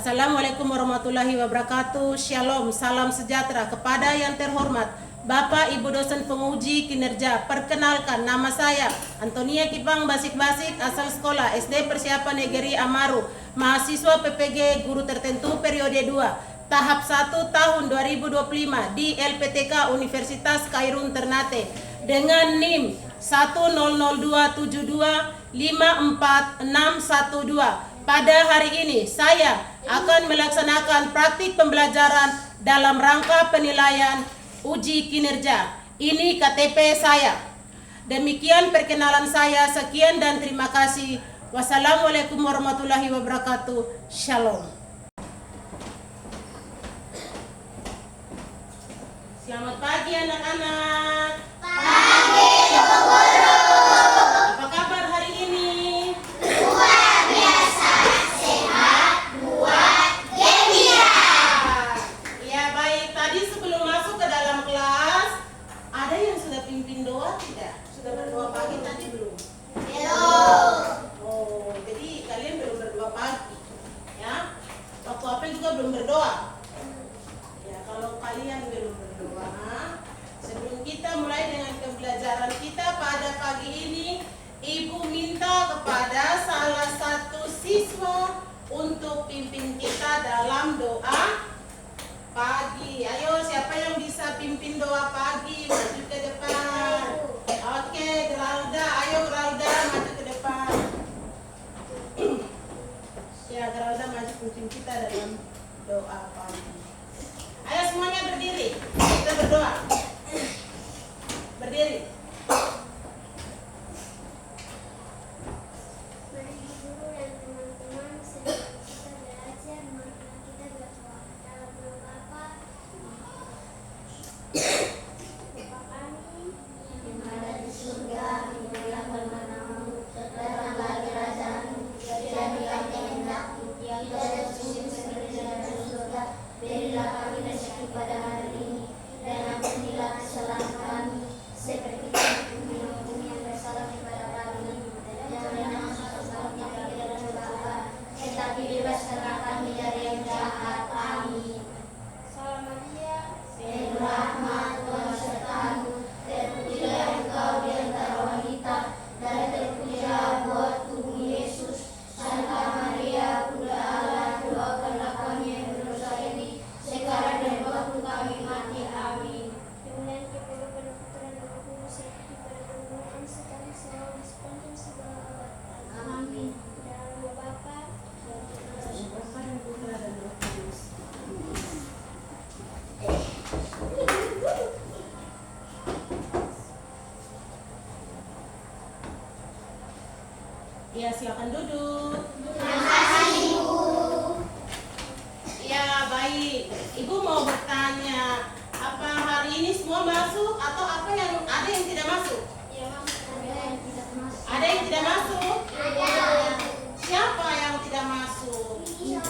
Assalamualaikum warahmatullahi wabarakatuh. Shalom, salam sejahtera kepada yang terhormat Bapak Ibu dosen penguji kinerja. Perkenalkan, nama saya Antonia Kipang Basik-Basik, asal sekolah SD Persiapan Negeri Amaru, mahasiswa PPG guru tertentu periode 2, tahap 1 tahun 2025 di LPTK Universitas Khairun Ternate dengan NIM 10027254612. Pada hari ini saya akan melaksanakan praktik pembelajaran dalam rangka penilaian uji kinerja. Ini KTP saya. Demikian perkenalan saya. Sekian dan terima kasih. Wassalamualaikum warahmatullahi wabarakatuh. Shalom. Selamat pagi anak-anak. Pagi, Bu Guru. Apa kabar hari ini? Luar biasa, sehat, kuat, gembira. Ya baik, tadi sebelum masuk ke dalam kelas, ada yang sudah pimpin doa tidak? Sudah berdoa pagi tadi belum? Belum. Oh, jadi kalian belum berdoa pagi, ya? Waktu apa juga belum berdoa? Ya, kalau kalian belum berdoa, sebelum kita mulai dengan pembelajaran kita pada pagi ini, Ibu minta kepada salah satu siswa untuk pimpin kita dalam doa pagi. Ayo, siapa yang bisa pimpin doa pagi? Maju ke depan. Oke, Geralda. Ayo Geralda, maju ke depan. Ya, Geralda maju pimpin kita dalam doa pagi. Ayo semuanya berdiri. Kita berdoa. Berdiri. Mari guru dan teman-teman, sebelum kita belajar, marilah kita berdoa. Dalam nama Bapa, Bapa kami Yang ada di surga, dimuliakan namamu, datanglah kerajaanmu, jadilah kehendakmu, yang ada di bumi seperti di dalam surga. Berilah kami rezeki pada hari ini, dan ampunilah kesalahan kami, seperti kami mengampuni yang bersalah kepada kami. Dan janganlah masuk kami ke dalam cobaan, tetapi bebaskanlah kami dari yang jahat. Amin. Salam Maria, Penuh rahmat, Tuhan sertamu, terpujilah engkau di antara wanita, dan terpujilah buah tubuh Yesus. Santa Maria, Bunda Allah, doakanlah kami yang berdosa ini, sekarang dan waktu kami mati. Amin. kemuliaan kepada Putra dan Roh Kudus, seperti pada permulaan, sekarang, selalu, sepanjang segala abad. Amin. Dalam nama Bapa, Bapa dan Putra dan Roh Kudus. Ya, silakan duduk. Terima kasih, Ibu. Ya, baik. Ibu mau bertanya, apa hari ini semua masuk atau apa yang ada yang tidak masuk? ya Mas, Ada yang tidak masuk. Ada yang tidak masuk? Ada. Siapa yang tidak masuk? Oh, iya.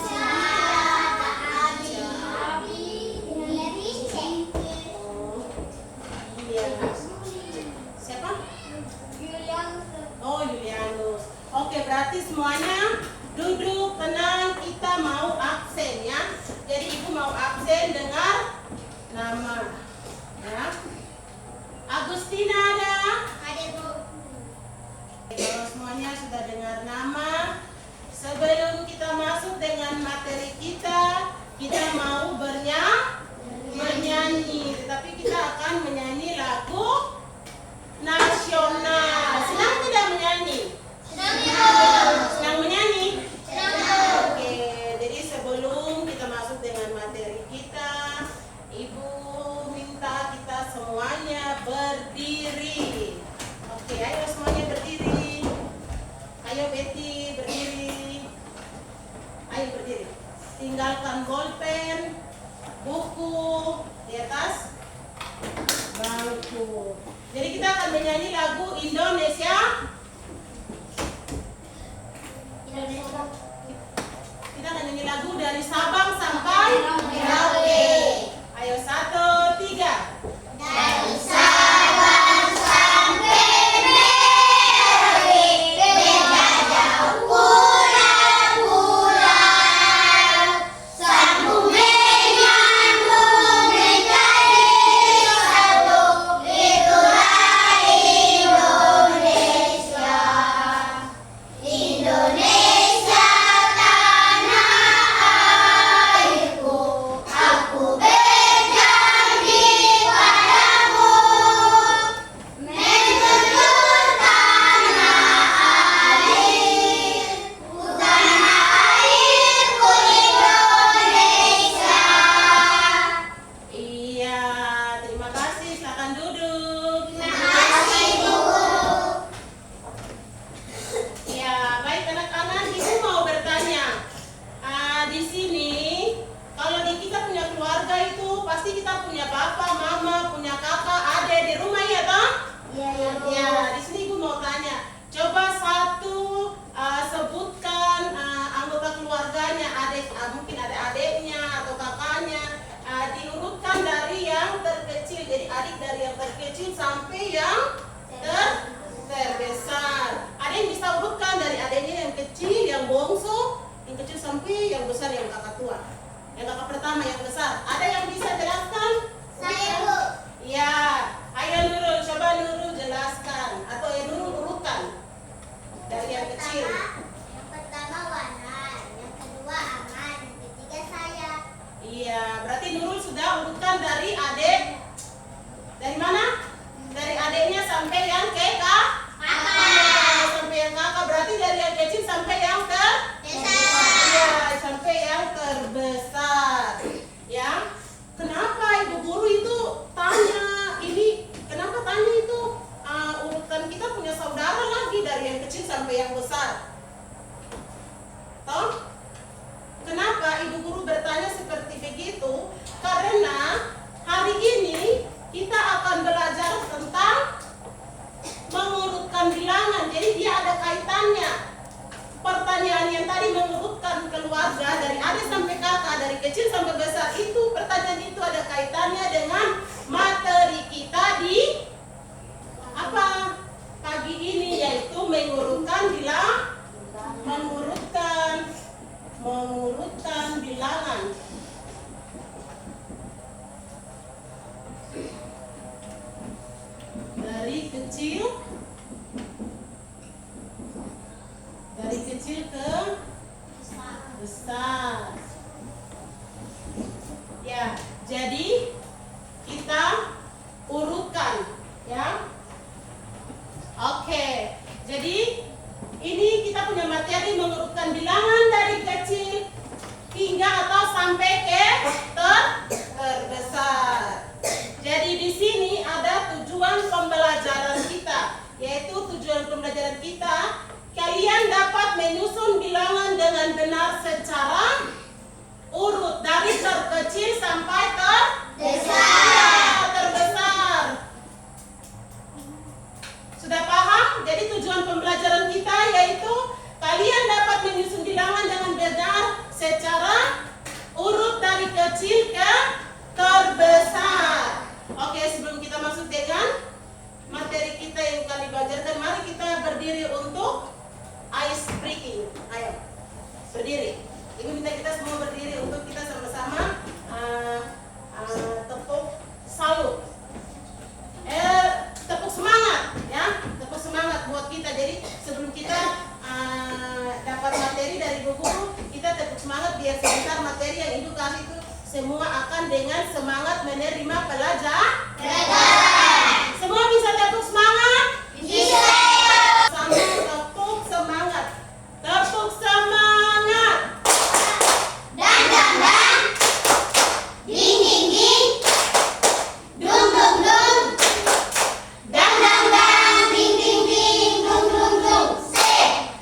Siapa? Oh, Yulianus. Oke, berarti semuanya duduk tenang. Kita mau absen ya. Jadi ibu mau absen dengar nama. Ya. Agustina ada? Kalau semuanya sudah dengar nama, sebelum kita masuk dengan materi kita mau bernyanyi. Tetapi kita akan menyanyi lagu nasional. Senang tidak menyanyi? Senang menyanyi? Oke, jadi sebelum kita masuk dengan materi kita, Ibu minta kita semuanya berdiri. Oke, ayo semuanya berdiri. Ayo Betty berdiri. Ayo berdiri. Tinggalkan bolpen, buku di atas bangku. Jadi kita akan menyanyi lagu Indonesia. Kita akan nyanyi lagu dari Sabang sampai Merauke. Ayo 1, 3. Dari Sabang sampai Merauke, beda jauh pulau-pulau. sini, kalau di kita punya keluarga itu pasti kita punya bapak, mama, punya kakak, adik di rumah ya toh? Iya, Bu. Ya, di sini gue mau tanya, coba satu sebutkan anggota keluarganya, mungkin ada adiknya atau kakaknya, diurutkan dari yang terkecil, jadi adik dari yang terkecil sampai yang terbesar. Ada yang bisa urutkan dari adiknya yang kecil, yang bongso, yang kecil sampai yang besar, yang kakak tua, yang kakak pertama, yang besar. Ada yang bisa jelaskan? Saya, Bu. Ya, ayo Nurul, coba Nurul jelaskan atau ya Nurul urutkan dari yang kecil. Yang pertama Wanan, yang kedua Aman, yang ketiga saya. Iya, berarti Nurul sudah urutkan dari adik. Dari mana? Dari adiknya sampai yang kakak. Sampai yang kakak, berarti dari yang kecil sampai yang iya, sampai yang terbesar. Ya, kenapa ibu guru itu tanya ini? Kenapa tanya itu? Urutan kita punya saudara lagi dari yang kecil sampai yang besar. Toh? Kenapa ibu guru bertanya seperti begitu? Karena hari ini kita akan belajar tentang mengurutkan bilangan. Jadi dia ada kaitannya. Pertanyaan yang tadi mengurutkan keluarga dari adik sampai kakak, dari kecil sampai besar, itu pertanyaan itu ada kaitannya dengan materi kita di apa pagi ini, yaitu mengurutkan bilangan. Dari kecil ke besar. Ya, jadi kita urutkan ya. Oke. Jadi ini kita punya materi mengurutkan bilangan dari kecil hingga atau sampai ke terbesar. Jadi di sini ada tujuan pembelajaran kita, yaitu tujuan pembelajaran kita kalian dapat menyusun bilangan dengan benar secara urut dari terkecil sampai terbesar. Sudah paham? Jadi tujuan pembelajaran kita yaitu kalian dapat menyusun bilangan dengan benar secara urut dari kecil ke terbesar. Oke, sebelum kita masuk dengan materi kita yang kali belajarkan, mari kita berdiri untuk ice breaking. Ayo, berdiri. Ibu minta kita semua berdiri untuk kita sama-sama tepuk salut. Tepuk semangat ya, tepuk semangat buat kita. Jadi sebelum kita dapat materi dari ibu guru, kita tepuk semangat biar sebentar materi yang ibu kasih itu semua akan dengan semangat menerima pelajaran. Semua bisa tepuk semangat? Bisa. Sama tepuk semangat. Tepuk semangat. Dan. Ding. Dung. Dan. Ding. Dung. Se.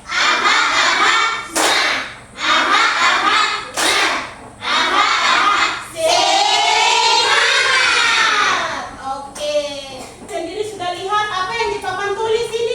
Aha. Ma. Aha. Ma. Aha. Semangat. Oke. Sendiri sudah lihat apa yang di papan tulis ini?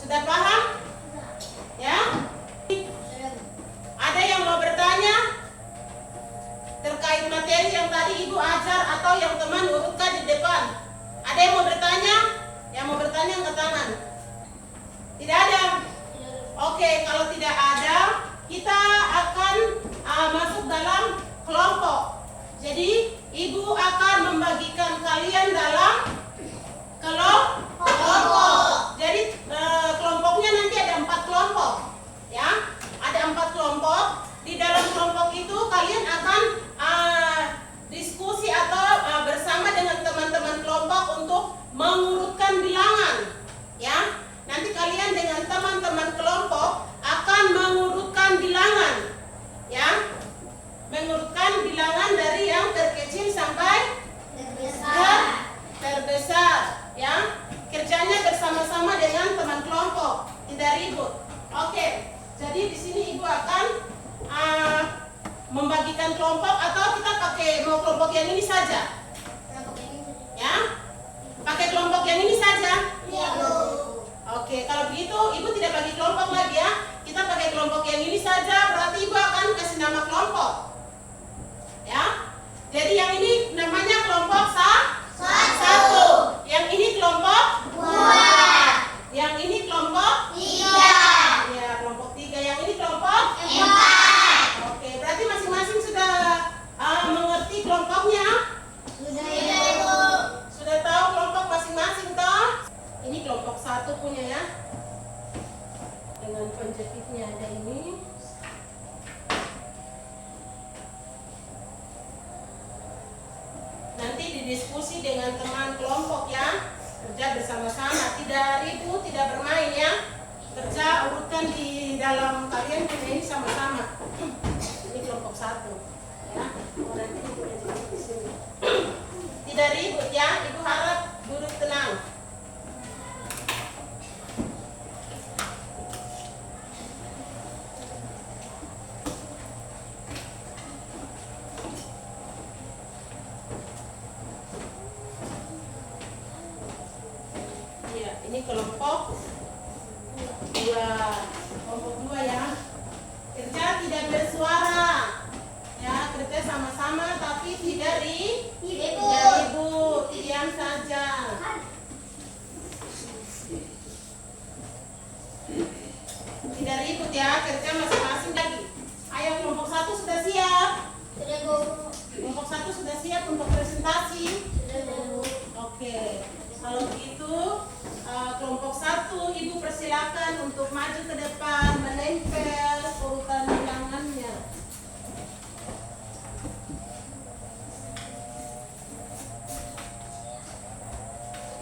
Sudah paham? Ya? Ada yang mau bertanya terkait materi yang tadi Ibu ajar atau yang teman urutkan di depan? Ada yang mau bertanya? Yang mau bertanya angkat tangan. Tidak ada? Oke, kalau tidak ada, kita akan masuk dalam kelompok. Jadi Ibu akan membagikan kalian dalam kelompok. Jadi kelompoknya nanti ada 4 kelompok, ya. Ada 4 kelompok. Di dalam kelompok itu kalian akan diskusi atau bersama dengan teman-teman kelompok untuk mengurutkan bilangan, ya. Nanti kalian dengan teman-teman kelompok akan mengurutkan bilangan, ya. Mengurutkan bilangan dari yang terkecil sampai terbesar, ya. Kerjanya bersama-sama dengan teman kelompok, tidak ribut. Oke, jadi di sini Ibu akan membagikan kelompok atau kita pakai mau kelompok yang ini saja, ya. Pakai kelompok yang ini saja. Oke, kalau begitu Ibu tidak bagi kelompok lagi, ya. Kita pakai kelompok yang ini saja, berarti Ibu akan kasih nama kelompok, ya. Jadi yang ini namanya kelompok satu. Yang ini kelompok 2. Yang ini kelompok 3. Ya, kelompok 3. Yang ini kelompok 4. Oke, berarti masing-masing sudah mengerti kelompoknya? Sudah tahu kelompok masing-masing toh? Ini kelompok 1 punya, ya. Dengan penjepitnya ada ini. Nanti didiskusi dengan teman kelompok, ya. Kerja bersama-sama, tidak ribut, tidak bermain, ya. Kerja urutkan di dalam kalian punya ini sama-sama. Ini kelompok 1, ya. Nanti Ibu di sini. Tidak ribut, ya. Ibu harap duduk tenang. Ini kelompok 2. Kelompok 2, ya. Kerja tidak bersuara, ya. Kerja sama-sama tapi tidak ribut, diam saja. Tidak ribut, ya. Kerja masing-masing lagi. Ayo, kelompok 1 sudah siap? Kelompok 1 sudah siap untuk presentasi? Oke. Kalau begitu kelompok 1 Ibu persilakan untuk maju ke depan menempel urutan bilangannya.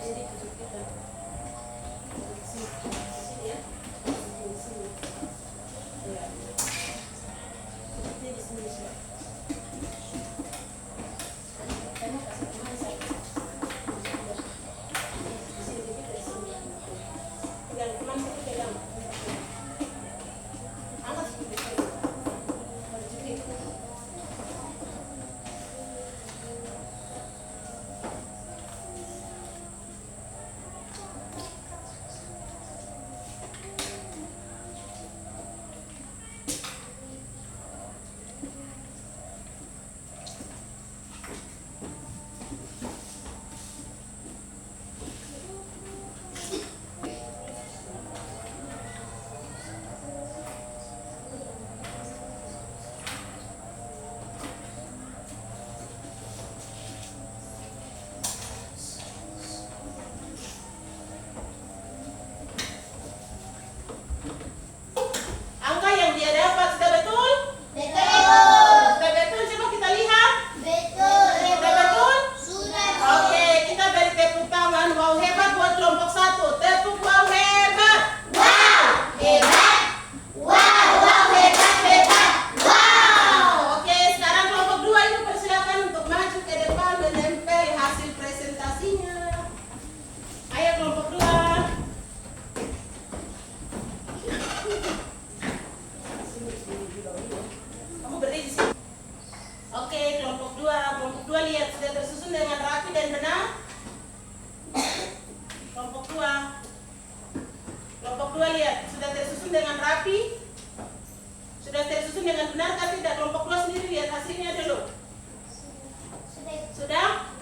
Jadi tutup kita. Sini, ya. Sini. Ya. Di sini. Kamu kasih teman saya. 2 lihat, sudah tersusun dengan rapi? Sudah tersusun dengan benar kan tidak? Kelompok 2 sendiri lihat hasilnya dulu. Sudah?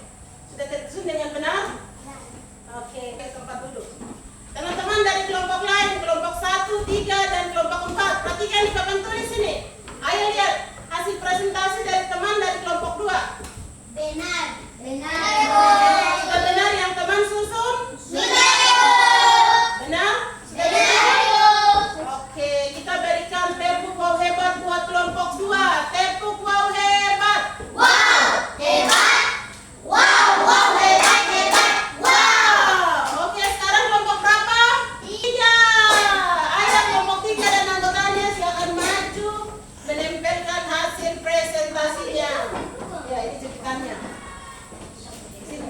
Sudah tersusun dengan benar? Oke, ke tempat duduk. Teman-teman dari kelompok lain, kelompok 1, 3, dan kelompok 4. Perhatikan di papan tulis ini. Ayo lihat hasil presentasi dari teman dari kelompok 2. Benar. Sudah benar yang teman susun? Sudah. Benar? Sudah Benar. benar? Oke, kita berikan tepuk wow hebat buat kelompok 2. Tepuk wow hebat. Wow, hebat. Wow, hebat. Wow. Oke, sekarang kelompok berapa? 3. Ayo kelompok 3 dan anggotanya silakan maju menempelkan hasil presentasinya. Ya, ini cepitannya. Sini.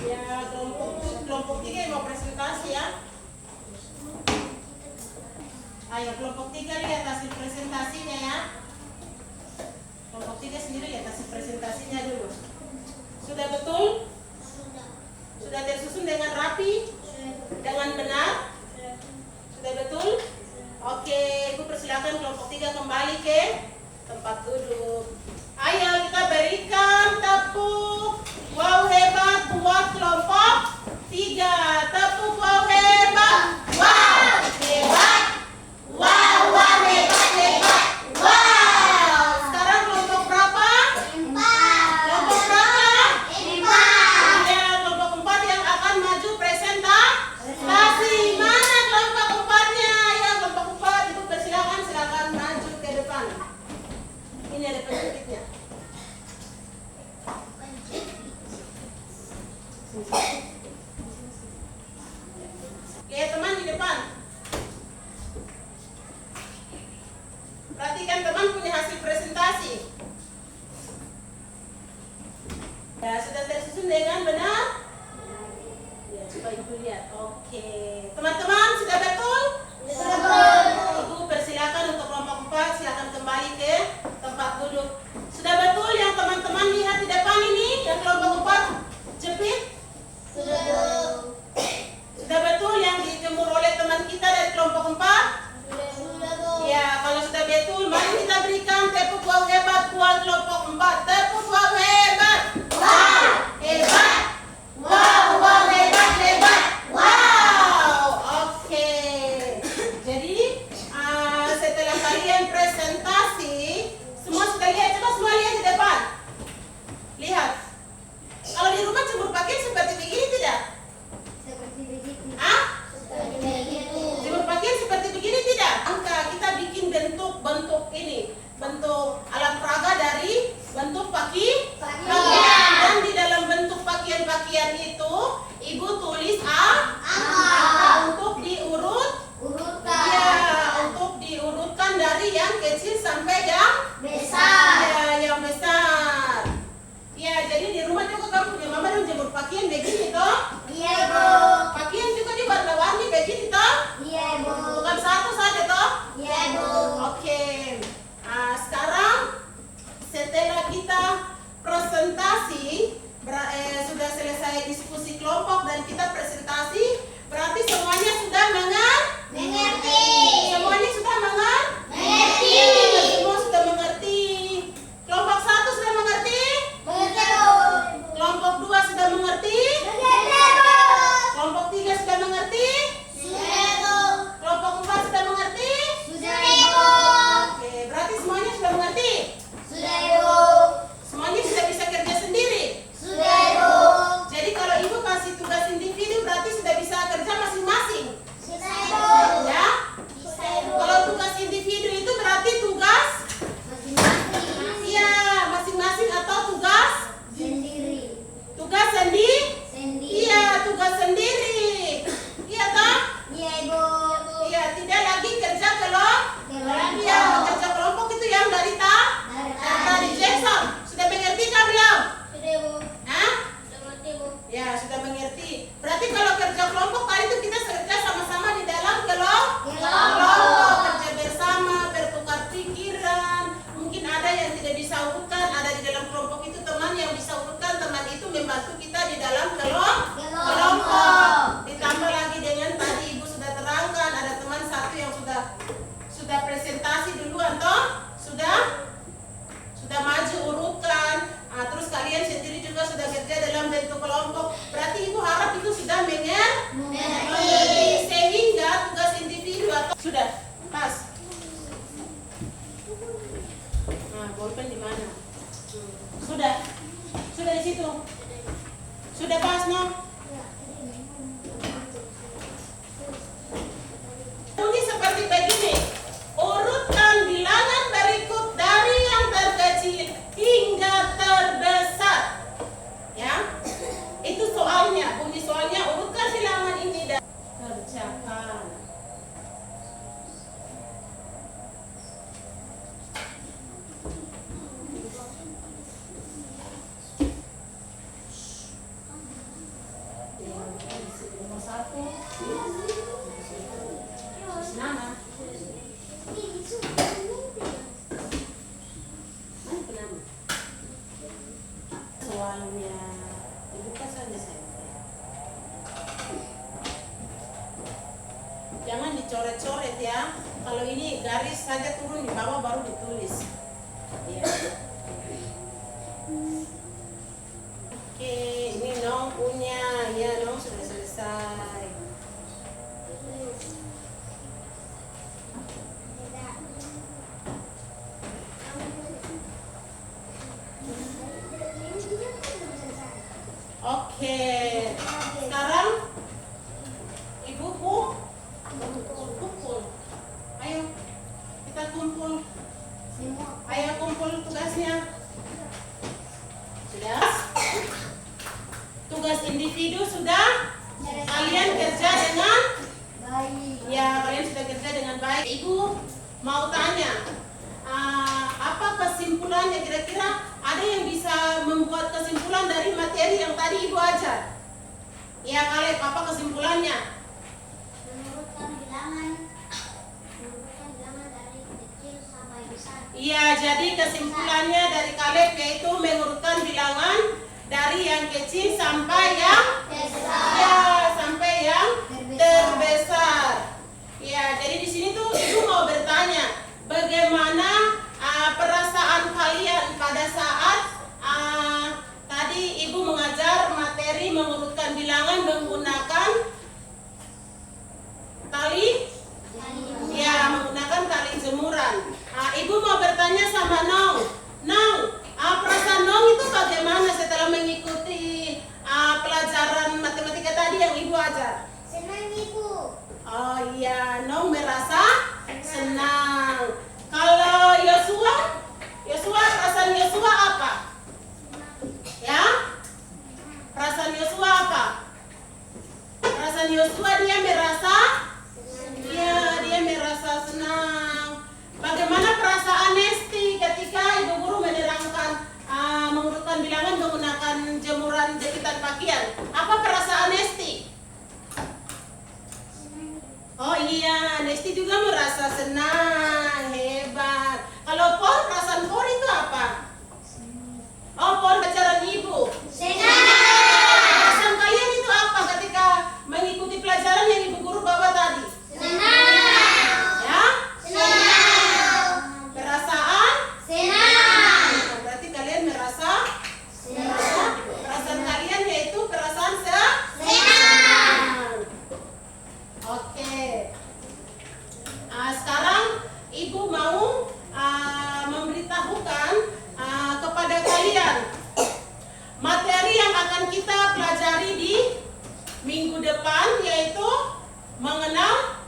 Ya, kelompok 3 yang mau presentasi ya. Ayo kelompok 3 lihat hasil presentasinya ya. Kelompok 3 sendiri lihat hasil presentasinya dulu. Sudah betul? Sudah tersusun dengan rapi? Dengan benar? Sudah betul? Oke, Ibu persilakan kelompok 3 kembali ke tempat duduk. Ayo kita berikan tepuk wow hebat buat kelompok 3. Tepuk wow hebat. Wow, hebat. Wow, hebat. Wow. Sekarang kelompok berapa? 4. Kelompok berapa? 5. Ya, kelompok 4 yang akan maju presentasi. Mana kelompok 4-nya? Ya, kelompok 4 Ibu silakan maju ke depan. Ini ada penjepitnya. Lihat teman di depan. Perhatikan teman punya hasil presentasi. Ya, sudah tersusun dengan benar? Ya, coba Ibu lihat. Oke. Teman-teman, sudah betul? Betul. Ibu persilakan untuk kelompok 4, silakan kembali ke tempat duduk. Sudah betul yang teman-teman lihat di depan ini, yang kelompok 4 jepit? Sudah. Sudah betul yang dijemur oleh teman kita dari kelompok 4? Ya, kalau sudah betul, mari kita berikan tepuk wow hebat buat kelompok 4. Tepuk wow hebat. Wow, hebat. Wow, hebat. Wow. Oke. Jadi, setelah kalian presentasi, semua sudah lihat, coba semua lihat di depan. Lihat. Kalau di rumah jemur pakaian seperti begini tidak? Seperti begitu. Ah? Seperti begitu. Jemur pakaian seperti begini tidak? Angka kita bikin bentuk ini, bentuk alat peraga dari bentuk pakaian. Dan di dalam bentuk pakaian itu, Ibu tulis angka untuk Urutkan. ya, untuk diurutkan dari yang kecil sampai yang Besar. ya, yang besar. Ya, jadi di rumah juga kamu punya mama dong jemur pakaian begini toh? Iya, Bu. Pakaian juga diwarna-warni begini toh? Iya, Bu. Bukan satu saja toh? Iya, Bu. Oke. Sekarang setelah kita presentasi, sudah selesai diskusi kelompok dan kita presentasi, berarti semuanya sudah Mengerti. Semuanya sudah Mengerti. Semua sudah mengerti. Kelompok 1 sudah mengerti? Mengerti, Bu. Kelompok 2 sudah mengerti? Mengerti, Bu. Kelompok 3 sudah mengerti? Sudah, Bu. Kelompok 4 sudah mengerti? Sudah, Bu. Oke, berarti semuanya sudah mengerti? Sudah, Bu. Semuanya sudah bisa kerja sendiri? Sudah, Bu. Jadi kalau Ibu kasih tugas individu berarti bisa urutkan, ada di dalam kelompok itu teman yang bisa urutkan, teman itu membantu kita di dalam kelompok. Ditambah lagi dengan tadi Ibu sudah terangkan, ada teman satu yang sudah presentasi duluan toh, sudah maju urutkan. Terus kalian sendiri juga sudah kerja dalam bentuk kelompok. Berarti Ibu harap itu sudah mengerti, sehingga tugas individu atau sudah pas. Bolpen di mana? Sudah di situ. Sudah pas no? Bunyi seperti begini. Urutkan bilangan berikut dari yang terkecil hingga terbesar. Ya, itu soalnya. Bunyi soalnya, urutkan bilangan ini dan kerjakan. Soalnya dibuka saja saya. Jangan dicoret-coret ya. Kalau ini garis saja turun di bawah baru ditulis. Ya. Oke, ini Nong punya. Ya, Nong sudah selesai. Oke, sekarang Ibu kumpul. Ayo, kita kumpul. Ayo kumpul tugasnya. Sudah? Tugas individu sudah? Kalian kerja dengan baik. Ya, kalian sudah kerja dengan baik. Ibu mau tanya, apa kesimpulannya kira-kira? Ada yang bisa membuat kesimpulan dari materi yang tadi Ibu ajar? Ya, Kaleb, apa kesimpulannya? Menurutkan bilangan dari kecil sampai besar. Iya, jadi kesimpulannya dari Kaleb yaitu mengurutkan bilangan dari yang kecil sampai yang Besar. Ya, sampai yang terbesar. Ya, jadi di sini tuh Ibu mau bertanya, bagaimana perasaan kalian pada saat tadi Ibu mengajar materi mengurutkan bilangan menggunakan tali? Ya, menggunakan tali jemuran. Ibu mau bertanya sama Nong. Nong, perasaan Nong itu bagaimana setelah mengikuti pelajaran matematika tadi yang Ibu ajar? Senang Ibu. Oh iya, Nong merasa senang. Kalau Yosua, perasaan Yosua apa? Ya? Perasaan Yosua apa? Perasaan Yosua dia merasa? Iya, dia merasa senang. Bagaimana perasaan Nesti ketika Ibu Guru menerangkan mengurutkan bilangan menggunakan jemuran jahitan pakaian? Apa perasaan Nesti? Oh iya, Nesti juga merasa senang, hebat. Kalau Por, perasaan Por itu apa? Oh, Por pelajaran Ibu. Senang. Perasaan kalian itu apa ketika mengikuti pelajaran yang Ibu Guru bawa tadi? Senang. Ya? Senang. Perasaan? Senang. Berarti kalian merasa? Senang. Perasaan kalian yaitu perasaan Senang. Oke. Sekarang Ibu mau memberitahukan kepada kalian materi yang akan kita pelajari di minggu depan, yaitu mengenal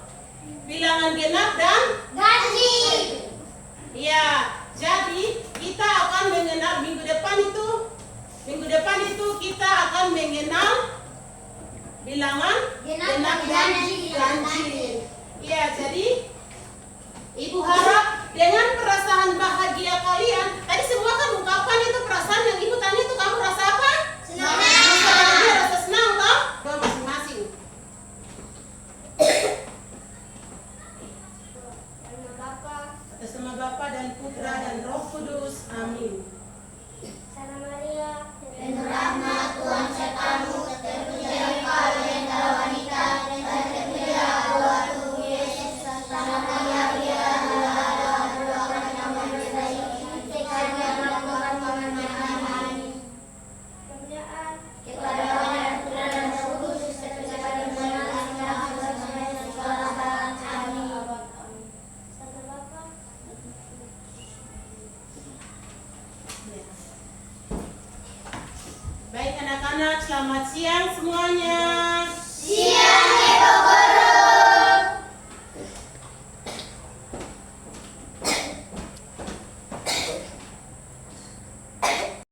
bilangan genap dan ganjil. ya. Jadi kita akan mengenal minggu depan itu kita akan mengenal bilangan genap dan ganjil. Ya, jadi Ibu harap dengan perasaan bahagia kalian, tadi semua kan ungkapan itu perasaan yang Ibu tanya itu kamu rasa apa? Senang. Rasa bahagia, rasa senang toh? Coba masing-masing. Nama Bapa, Atas nama Bapa dan Putra dan Roh Kudus. Amin. Baik anak-anak, selamat siang semuanya.